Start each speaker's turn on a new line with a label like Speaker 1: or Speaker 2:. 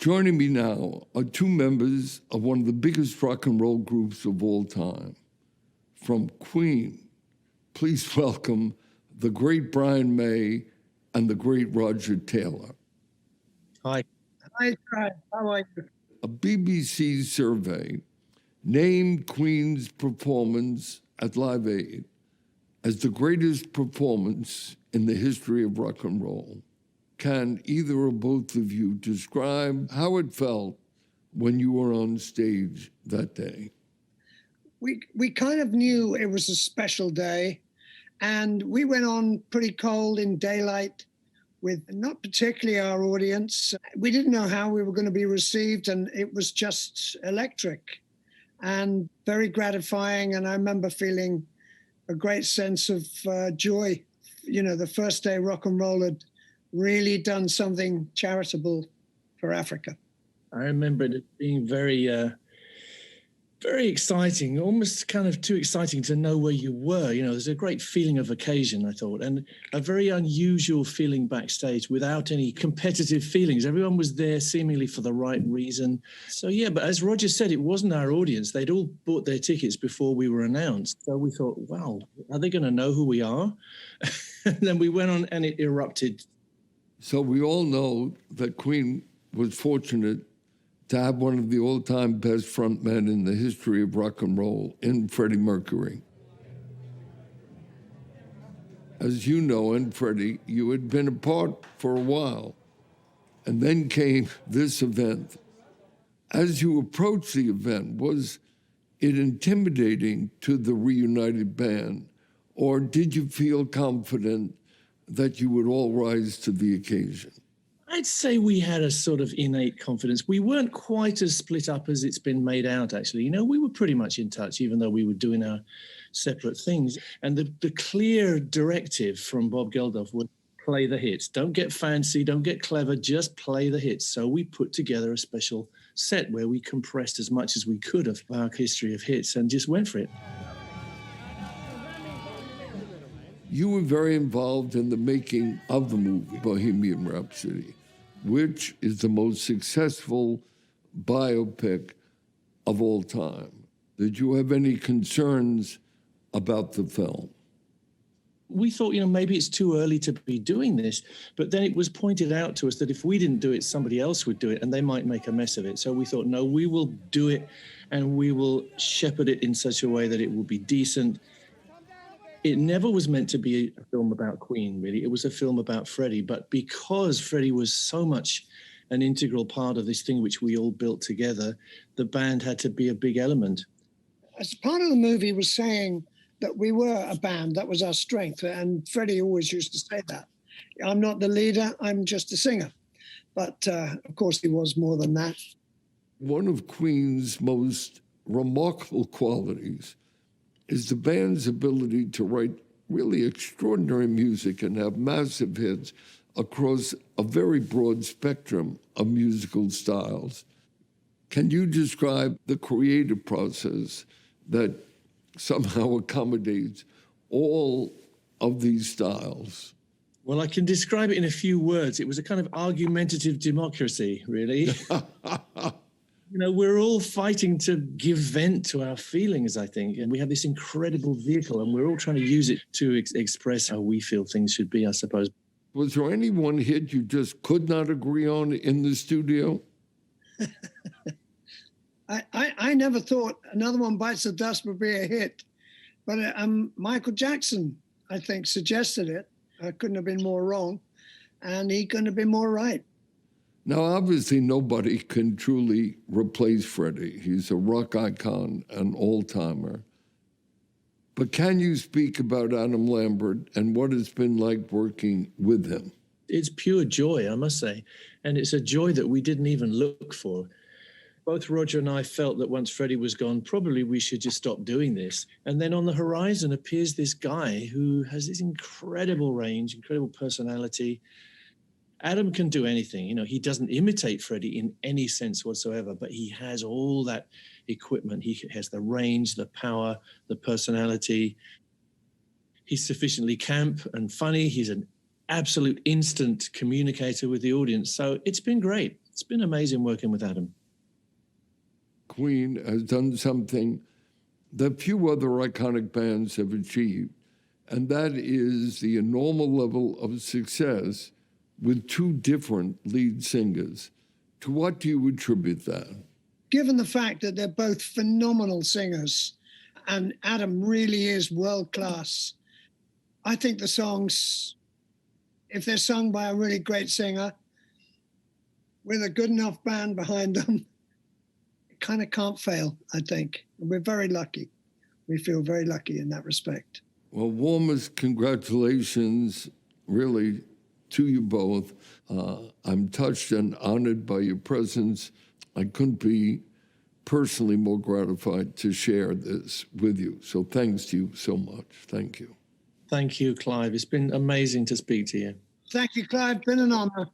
Speaker 1: Joining me now are two members of one of the biggest rock and roll groups of all time. From Queen, please welcome the great Brian May and the great Roger Taylor.
Speaker 2: Hi.
Speaker 3: Hi, Brian. How are you?
Speaker 1: A BBC survey named Queen's performance at Live Aid as the greatest performance in the history of rock and roll. Can either or both of you describe how it felt when you were on stage that day?
Speaker 3: We kind of knew it was a special day, and we went on pretty cold in daylight with not particularly our audience. We didn't know how we were going to be received, and it was just electric and very gratifying. And I remember feeling a great sense of joy. You know, the first day rock and roll had really done something charitable for Africa.
Speaker 2: I remember it being very exciting, almost kind of too exciting to know where you were. You know, there's a great feeling of occasion, I thought, and a very unusual feeling backstage without any competitive feelings. Everyone was there seemingly for the right reason. So, yeah, but as Roger said, it wasn't our audience. They'd all bought their tickets before we were announced. So we thought, wow, are they going to know who we are? And then we went on and it erupted.
Speaker 1: So we all know that Queen was fortunate to have one of the all-time best frontmen in the history of rock and roll in Freddie Mercury. As you know, and Freddie, you had been apart for a while, and then came this event. As you approached the event, was it intimidating to the reunited band, or did you feel confident that you would all rise to the occasion?
Speaker 2: I'd say we had a sort of innate confidence. We weren't quite as split up as it's been made out, actually. You know, we were pretty much in touch, even though we were doing our separate things. And the clear directive from Bob Geldof was play the hits. Don't get fancy, don't get clever, just play the hits. So we put together a special set where we compressed as much as we could of our history of hits and just went for it.
Speaker 1: You were very involved in the making of the movie Bohemian Rhapsody, which is the most successful biopic of all time. Did you have any concerns about the film?
Speaker 2: We thought, you know, maybe it's too early to be doing this, but then it was pointed out to us that if we didn't do it, somebody else would do it, and they might make a mess of it. So we thought, no, we will do it, and we will shepherd it in such a way that it will be decent. It never was meant to be a film about Queen, really. It was a film about Freddie. But because Freddie was so much an integral part of this thing which we all built together, the band had to be a big element.
Speaker 3: As part of the movie was saying that we were a band, that was our strength. And Freddie always used to say that. I'm not the leader, I'm just a singer. But of course, he was more than that.
Speaker 1: One of Queen's most remarkable qualities is the band's ability to write really extraordinary music and have massive hits across a very broad spectrum of musical styles. Can you describe the creative process that somehow accommodates all of these styles?
Speaker 2: Well, I can describe it in a few words. It was a kind of argumentative democracy, really. You know, we're all fighting to give vent to our feelings, I think. And we have this incredible vehicle, and we're all trying to use it to express how we feel things should be, I suppose.
Speaker 1: Was there any one hit you just could not agree on in the studio?
Speaker 3: I never thought Another One Bites the Dust would be a hit. But Michael Jackson, I think, suggested it. I couldn't have been more wrong. And he couldn't have been more right.
Speaker 1: Now, obviously, nobody can truly replace Freddie. He's a rock icon, an all-timer. But can you speak about Adam Lambert and what it's been like working with him?
Speaker 2: It's pure joy, I must say. And it's a joy that we didn't even look for. Both Roger and I felt that once Freddie was gone, probably we should just stop doing this. And then on the horizon appears this guy who has this incredible range, incredible personality. Adam can do anything. You know, he doesn't imitate Freddie in any sense whatsoever, but he has all that equipment. He has the range, the power, the personality. He's sufficiently camp and funny. He's an absolute instant communicator with the audience. So it's been great. It's been amazing working with Adam.
Speaker 1: Queen has done something that few other iconic bands have achieved, and that is the enormous level of success with two different lead singers. To what do you attribute that?
Speaker 3: Given the fact that they're both phenomenal singers, and Adam really is world class, I think the songs, if they're sung by a really great singer with a good enough band behind them, it kind of can't fail, I think. And we're very lucky. We feel very lucky in that respect.
Speaker 1: Well, warmest congratulations, really, to you both. I'm touched and honored by your presence. I couldn't be personally more gratified to share this with you. So thanks to you so much. Thank you.
Speaker 2: Thank you, Clive. It's been amazing to speak to you.
Speaker 3: Thank you, Clive. Been an honor.